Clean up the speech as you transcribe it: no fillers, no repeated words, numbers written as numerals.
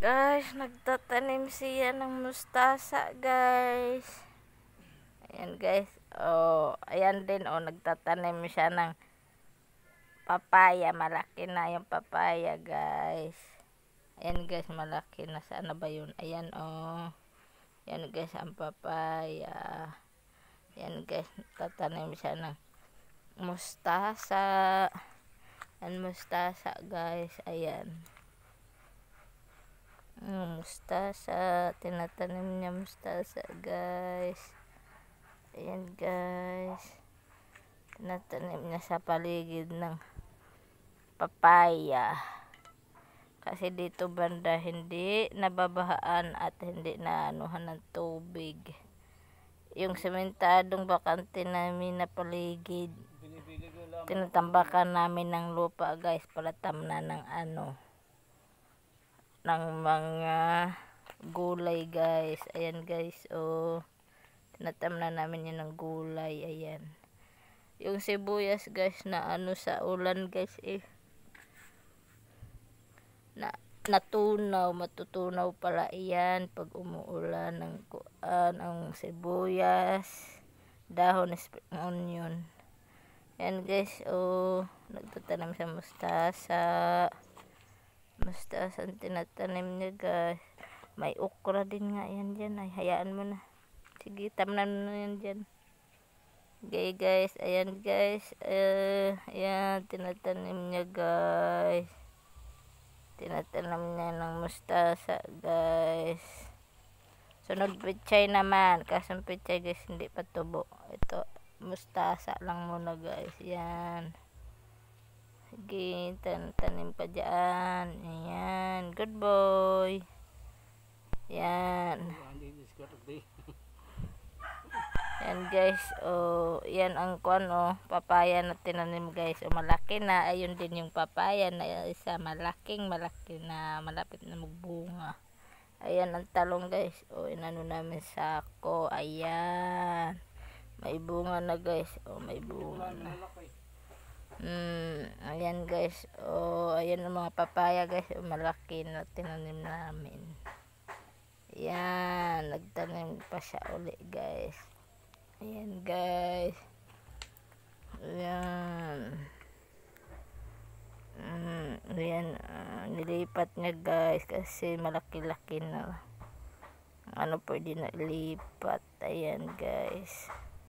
Guys, nagtatanim siya ng mustasa, guys. Ayan, guys. Oh, ayan din, oh, nagtatanim siya ng papaya. Malaki na yung papaya, guys. Ayan, guys, malaki na. Sana ba yun? Ayan, oh. Ayan, guys, ang papaya. Ayan, guys, nagtatanim siya ng mustasa. Ayan, mustasa, guys. Ayan. Mustasa, tinatanim niya mustasa, guys. Ayan, guys, tinatanim niya sa paligid ng papaya kasi dito banda hindi nababahaan at hindi naanuhan ng tubig. Yung sementadong bakante namin na paligid, tinatambakan namin ng lupa, guys, palatam na ng ng mga gulay, guys. Ayan, guys, oh, tinatam na namin yun ng gulay. Ayan, yung sibuyas, guys, na sa ulan, guys, natunaw, matutunaw pala iyan pag umuulan ng ang sibuyas, dahon, spring onion. Ayan, guys, oh, nagtatanim sa mustasa. Mustasa ang tinatanim niya, guys. May okra din nga yan dyan. Ay, hayaan mo na. Sige, tamnan mo na yan dyan. Okay, guys. Ayan, guys. Ayan, tinatanim niya, guys. Tinatanim niya ng mustasa, guys. Sunod pichay naman. Kasong pichay, guys, hindi pa tubo. Ito, mustasa lang muna, guys. Ayan. Sige, tanim pa dyan. Ayan, good boy. Ayan. Ayan, guys. Oh, yan ang papaya na tinanim, guys. Oh, malaki na. Ayun din yung papaya na isa. Malaki na. Malapit na magbunga. Ayan ang talong, guys. Oh, inano namin sako. Ayan. May bunga na, guys. Oh, may bunga na. Ayan, guys. Oh, ayan ang mga papaya, guys. Malaki na tinanim namin. Ayan, nagtanim pa siya uli, guys. Ayan, guys. Ayan. Ayan, nilipat niya, guys, kasi malaki-laki na. Pwede na ilipat. Ayan, guys.